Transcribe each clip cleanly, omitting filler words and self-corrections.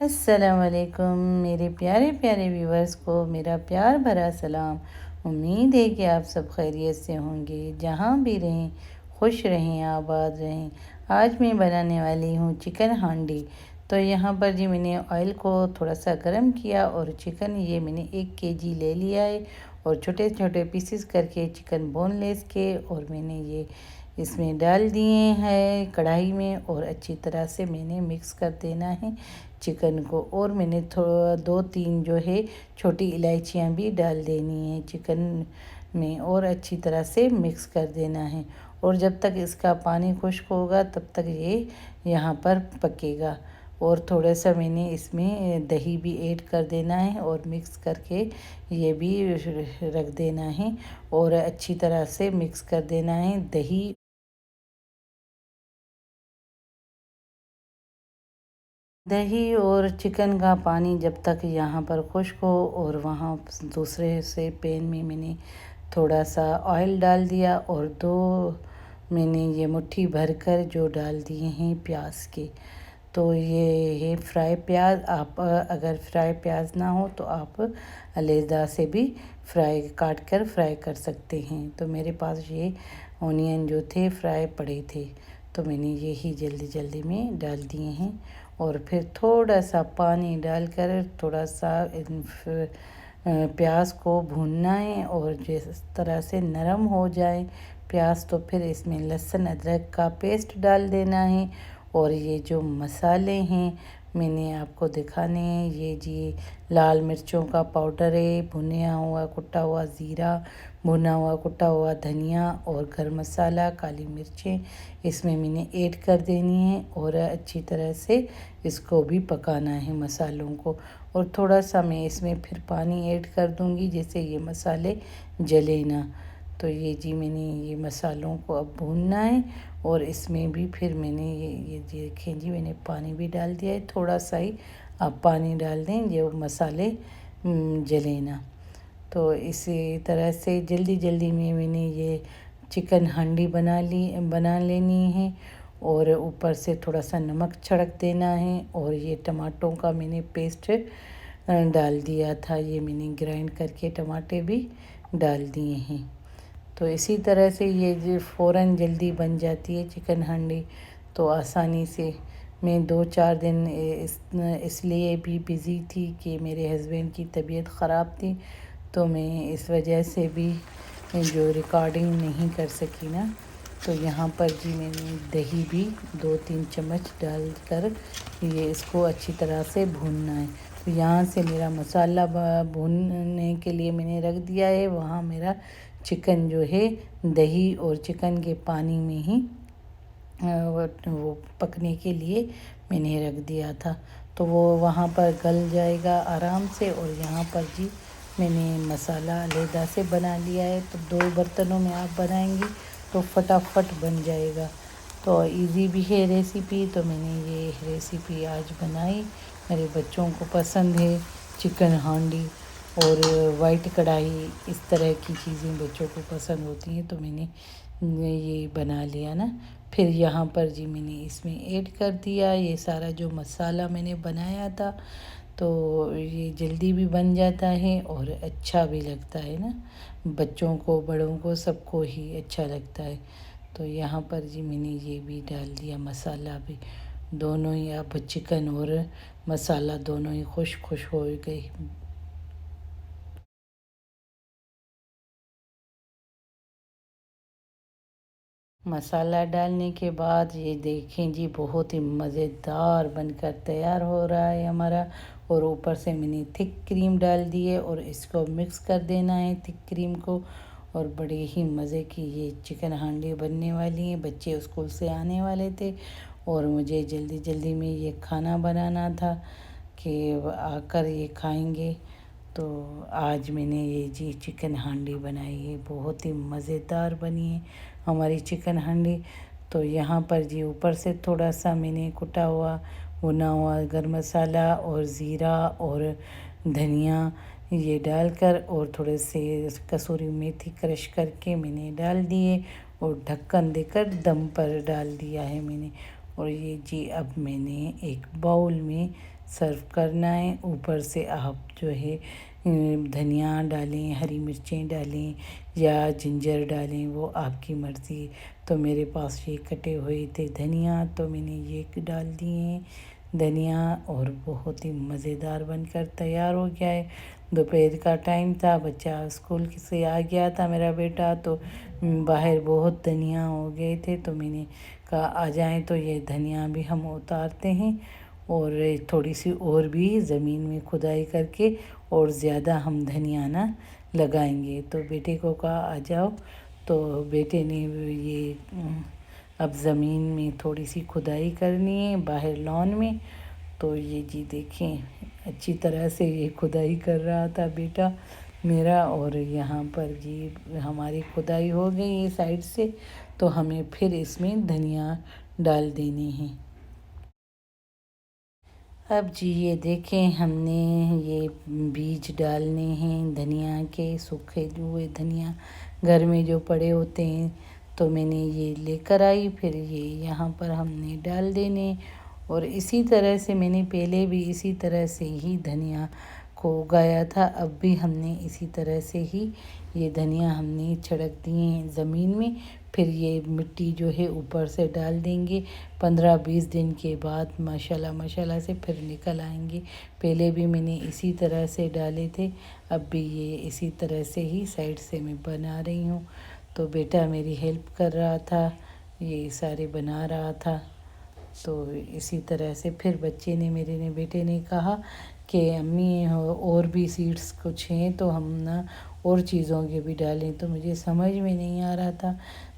अस्सलामुअलैकुम मेरे प्यारे प्यारे व्यूवर्स को मेरा प्यार भरा सलाम। उम्मीद है कि आप सब खैरियत से होंगे, जहाँ भी रहें खुश रहें आबाद रहें। आज मैं बनाने वाली हूँ चिकन हांडी। तो यहाँ पर जी मैंने ऑयल को थोड़ा सा गर्म किया और चिकन ये मैंने 1 kg ले लिया है और छोटे छोटे पीसेस करके चिकन बोनलेस के और मैंने ये इसमें डाल दिए हैं कढ़ाई में और अच्छी तरह से मैंने मिक्स कर देना है चिकन को। और मैंने थोड़ा 2-3 जो है छोटी इलायचियाँ भी डाल देनी है चिकन में और अच्छी तरह से मिक्स कर देना है। और जब तक इसका पानी खुश्क होगा तब तक ये यहाँ पर पकेगा। और थोड़ा सा मैंने इसमें दही भी ऐड कर देना है और मिक्स करके ये भी रख देना है और अच्छी तरह से मिक्स कर देना है। दही और चिकन का पानी जब तक यहाँ पर खुश्क हो और वहाँ दूसरे से पैन में मैंने थोड़ा सा ऑयल डाल दिया और 2 मैंने ये मुट्ठी भर कर जो डाल दिए हैं प्याज के। तो ये है फ्राई प्याज। आप अगर फ्राई प्याज ना हो तो आप अलैदा से भी फ्राई काट कर फ्राई कर सकते हैं। तो मेरे पास ये ऑनियन जो थे फ्राई पड़े थे तो मैंने यही जल्दी जल्दी में डाल दिए हैं। और फिर थोड़ा सा पानी डालकर थोड़ा सा प्याज को भूनना है और जिस तरह से नरम हो जाए प्याज तो फिर इसमें लहसुन अदरक का पेस्ट डाल देना है। और ये जो मसाले हैं मैंने आपको दिखाने हैं, ये जी लाल मिर्चों का पाउडर है, भुना हुआ कुटा हुआ ज़ीरा, भुना हुआ कुटा हुआ धनिया और गरम मसाला, काली मिर्चें इसमें मैंने ऐड कर देनी है और अच्छी तरह से इसको भी पकाना है मसालों को। और थोड़ा सा मैं इसमें फिर पानी ऐड कर दूंगी जिससे ये मसाले जले ना। तो ये जी मैंने ये मसालों को अब भूनना है और इसमें भी फिर मैंने ये देखें जी मैंने पानी भी डाल दिया है थोड़ा सा ही। आप पानी डाल दें जो मसाले जले ना। तो इसी तरह से जल्दी जल्दी में मैंने ये चिकन हांडी बना लेनी है और ऊपर से थोड़ा सा नमक छिड़क देना है। और ये टमाटों का मैंने पेस्ट डाल दिया था, ये मैंने ग्राइंड करके टमाटे भी डाल दिए हैं। तो इसी तरह से ये जो फ़ौरन जल्दी बन जाती है चिकन हांडी। तो आसानी से मैं 2-4 दिन इसलिए भी बिज़ी थी कि मेरे हस्बैंड की तबीयत ख़राब थी तो मैं इस वजह से भी जो रिकॉर्डिंग नहीं कर सकी ना। तो यहाँ पर जी मैंने दही भी 2-3 चम्मच डालकर ये इसको अच्छी तरह से भूनना है। तो यहाँ से मेरा मसाला भूनने के लिए मैंने रख दिया है, वहाँ मेरा चिकन जो है दही और चिकन के पानी में ही वो पकने के लिए मैंने रख दिया था। तो वो वहाँ पर गल जाएगा आराम से। और यहाँ पर जी मैंने मसाला अलहदा से बना लिया है। तो 2 बर्तनों में आप बनाएंगी तो फटाफट बन जाएगा। तो इजी भी है रेसिपी, तो मैंने ये रेसिपी आज बनाई। मेरे बच्चों को पसंद है चिकन हांडी और वाइट कढ़ाई, इस तरह की चीज़ें बच्चों को पसंद होती हैं तो मैंने ये बना लिया ना। फिर यहाँ पर जी मैंने इसमें ऐड कर दिया ये सारा जो मसाला मैंने बनाया था। तो ये जल्दी भी बन जाता है और अच्छा भी लगता है ना, बच्चों को बड़ों को सबको ही अच्छा लगता है। तो यहाँ पर जी मैंने ये भी डाल दिया मसाला भी, दोनों ही अब चिकन और मसाला दोनों ही खुश खुश हो गए। मसाला डालने के बाद ये देखें जी बहुत ही मज़ेदार बनकर तैयार हो रहा है हमारा। और ऊपर से मैंने थिक क्रीम डाल दी है और इसको मिक्स कर देना है थिक क्रीम को। और बड़े ही मज़े की ये चिकन हांडी बनने वाली है। बच्चे स्कूल से आने वाले थे और मुझे जल्दी जल्दी में ये खाना बनाना था कि आकर ये खाएंगे। तो आज मैंने ये जी चिकन हांडी बनाई है, बहुत ही मज़ेदार बनी है हमारी चिकन हांडी। तो यहाँ पर जी ऊपर से थोड़ा सा मैंने कुटा हुआ भुना हुआ गरम मसाला और ज़ीरा और धनिया ये डालकर और थोड़े से कसूरी मेथी क्रश करके मैंने डाल दिए और ढक्कन देकर दम पर डाल दिया है मैंने। और ये जी अब मैंने एक बाउल में सर्व करना है। ऊपर से आप जो है धनिया डालें, हरी मिर्चें डालें या जिंजर डालें, वो आपकी मर्ज़ी। तो मेरे पास ये कटे हुए थे धनिया, तो मैंने ये डाल दिए धनिया और बहुत ही मज़ेदार बनकर तैयार हो गया है। दोपहर का टाइम था, बच्चा स्कूल से आ गया था मेरा बेटा, तो बाहर बहुत धनिया हो गए थे, तो मैंने कहा आ जाएं तो ये धनिया भी हम उतारते हैं और थोड़ी सी और भी ज़मीन में खुदाई करके और ज़्यादा हम धनिया ना लगाएंगे। तो बेटे को कहा आ जाओ, तो बेटे ने ये अब ज़मीन में थोड़ी सी खुदाई करनी है बाहर लॉन में। तो ये जी देखें, अच्छी तरह से ये खुदाई कर रहा था बेटा मेरा, और यहाँ पर जी हमारी खुदाई हो गई है साइड से, तो हमें फिर इसमें धनिया डाल देने हैं। अब जी ये देखें, हमने ये बीज डालने हैं धनिया के, सूखे हुए धनिया घर में जो पड़े होते हैं, तो मैंने ये लेकर आई, फिर ये यहाँ पर हमने डाल देने। और इसी तरह से मैंने पहले भी इसी तरह से ही धनिया को उगाया था, अब भी हमने इसी तरह से ही ये धनिया हमने छिड़क दिए हैं ज़मीन में। फिर ये मिट्टी जो है ऊपर से डाल देंगे। 15-20 दिन के बाद माशाल्लाह माशाल्लाह से फिर निकल आएंगे। पहले भी मैंने इसी तरह से डाले थे, अब भी ये इसी तरह से ही साइड से मैं बना रही हूँ। तो बेटा मेरी हेल्प कर रहा था, ये सारे बना रहा था। तो इसी तरह से फिर बच्चे ने मेरे ने बेटे ने कहा कि अम्मी और भी सीड्स कुछ हैं तो हम ना और चीज़ों के भी डालें, तो मुझे समझ में नहीं आ रहा था।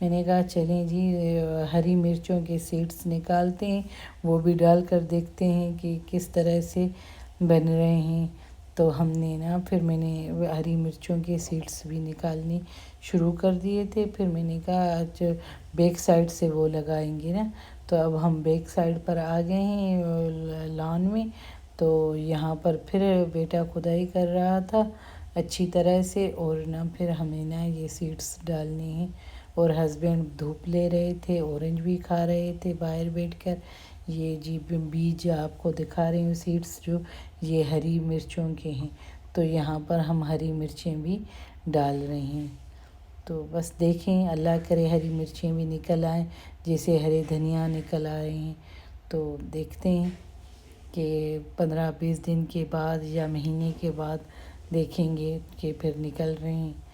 मैंने कहा चलें जी हरी मिर्चों के सीड्स निकालते हैं, वो भी डाल कर देखते हैं कि किस तरह से बन रहे हैं। तो हमने ना फिर मैंने हरी मिर्चों के सीड्स भी निकालने शुरू कर दिए थे। फिर मैंने कहा आज बैक साइड से वो लगाएंगे ना, तो अब हम बैक साइड पर आ गए हैं लॉन में। तो यहाँ पर फिर बेटा खुदाई कर रहा था अच्छी तरह से, और ना फिर हमें ना ये सीड्स डालने हैं। और हस्बैंड धूप ले रहे थे, ऑरेंज भी खा रहे थे बाहर बैठकर। ये जी बीज आपको दिखा रही हूँ सीड्स, जो ये हरी मिर्चों के हैं, तो यहाँ पर हम हरी मिर्चें भी डाल रहे हैं। तो बस देखें, अल्लाह करे हरी मिर्चें भी निकल आएँ जैसे हरे धनिया निकल आए हैं। तो देखते हैं कि 15-20 दिन के बाद या महीने के बाद देखेंगे कि फिर निकल रहे हैं।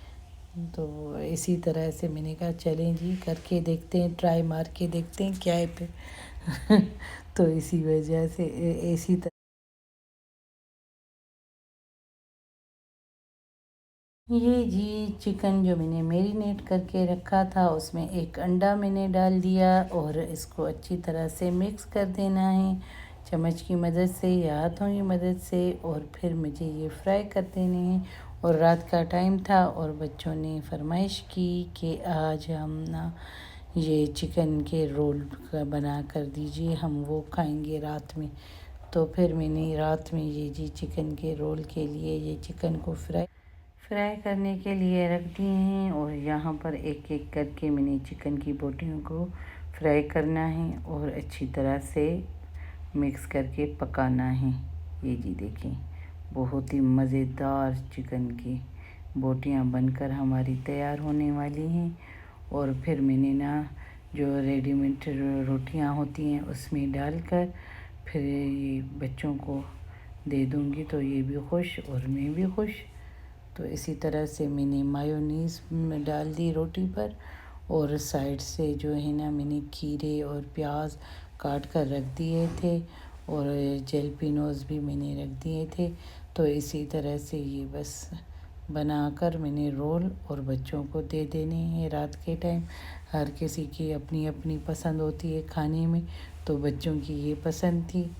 तो इसी तरह से मैंने कहा चलें जी करके देखते हैं, ट्राई मार के देखते हैं क्या है फिर तो इसी वजह से इसी तरह ये जी चिकन जो मैंने मैरिनेट करके रखा था, उसमें एक अंडा मैंने डाल दिया और इसको अच्छी तरह से मिक्स कर देना है चम्मच की मदद से या हाथों की मदद से। और फिर मुझे ये फ्राई कर देने हैं। और रात का टाइम था और बच्चों ने फरमाइश की कि आज हम ना ये चिकन के रोल बना कर दीजिए, हम वो खाएंगे रात में। तो फिर मैंने रात में ये जी चिकन के रोल के लिए ये चिकन को फ्राई करने के लिए रख दिए हैं। और यहाँ पर एक एक करके मैंने चिकन की बोटियों को फ्राई करना है और अच्छी तरह से मिक्स करके पकाना है। ये जी देखें, बहुत ही मज़ेदार चिकन की बोटियाँ बनकर हमारी तैयार होने वाली हैं। और फिर मैंने ना जो रेडीमेड रोटियाँ होती हैं उसमें डालकर फिर ये बच्चों को दे दूँगी, तो ये भी खुश और मैं भी खुश। तो इसी तरह से मैंने मायोनीज़ डाल दी रोटी पर, और साइड से जो है ना मैंने खीरे और प्याज काट कर रख दिए थे, और जलपिनोज़ भी मैंने रख दिए थे। तो इसी तरह से ये बस बनाकर मैंने रोल और बच्चों को दे देने हैं रात के टाइम। हर किसी की अपनी अपनी पसंद होती है खाने में, तो बच्चों की ये पसंद थी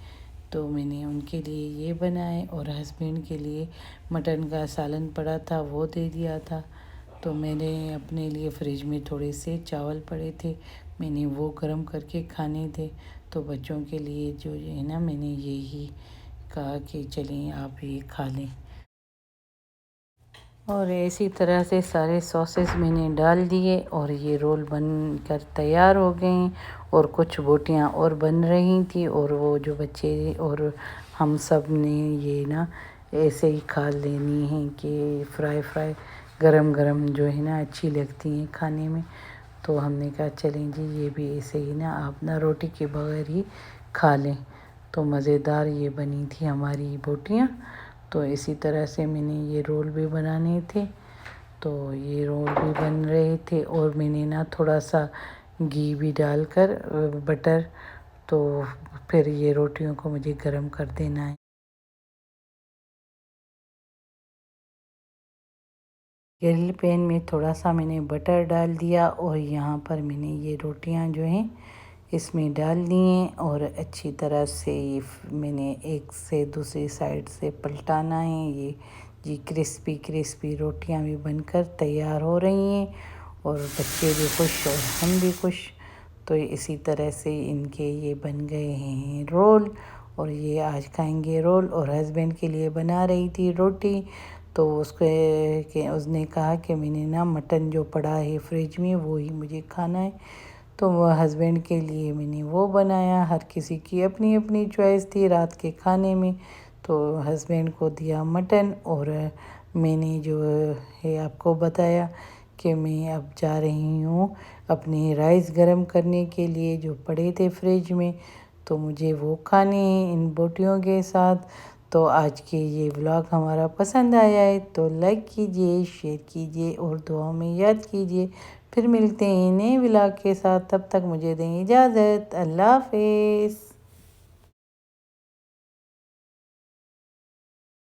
तो मैंने उनके लिए ये बनाए, और हस्बैंड के लिए मटन का सालन पड़ा था वो दे दिया था। तो मैंने अपने लिए फ्रिज में थोड़े से चावल पड़े थे, मैंने वो गर्म करके खाने थे। तो बच्चों के लिए जो है ना मैंने यही कहा कि चलें आप ये खा लें। और इसी तरह से सारे सॉसेस मैंने डाल दिए और ये रोल बन कर तैयार हो गए हैं। और कुछ बोटियां और बन रही थी, और वो जो बच्चे और हम सब ने ये ना ऐसे ही खा लेनी है कि फ्राई गरम गरम जो है ना अच्छी लगती हैं खाने में। तो हमने कहा चलें जी ये भी ऐसे ही ना आप ना रोटी के बगैर ही खा लें। तो मज़ेदार ये बनी थी हमारी बोटियाँ। तो इसी तरह से मैंने ये रोल भी बनाने थे, तो ये रोल भी बन रहे थे और मैंने ना थोड़ा सा घी भी डालकर बटर, तो फिर ये रोटियों को मुझे गरम कर देना है। ग्रिल पैन में थोड़ा सा मैंने बटर डाल दिया और यहाँ पर मैंने ये रोटियाँ जो हैं इसमें डाल दी हैं और अच्छी तरह से ये मैंने एक से दूसरी साइड से पलटाना है। ये जी क्रिस्पी रोटियाँ भी बनकर तैयार हो रही हैं और बच्चे भी खुश और हम भी खुश। तो इसी तरह से इनके ये बन गए हैं रोल और ये आज खाएंगे रोल। और हस्बैंड के लिए बना रही थी रोटी, तो उसने कहा कि मैंने ना मटन जो पड़ा है फ्रिज में वो ही मुझे खाना है। तो वह हस्बैंड के लिए मैंने वो बनाया। हर किसी की अपनी अपनी चॉइस थी रात के खाने में। तो हस्बैंड को दिया मटन और मैंने जो है आपको बताया कि मैं अब जा रही हूँ अपने राइस गरम करने के लिए जो पड़े थे फ्रिज में, तो मुझे वो खाने हैं इन बोटियों के साथ। तो आज के ये व्लॉग हमारा पसंद आया है तो लाइक कीजिए, शेयर कीजिए और दुआ में याद कीजिए। फिर मिलते हैं नए व्लॉग के साथ, तब तक मुझे दें इजाज़त। अल्लाह हाफ़िज़।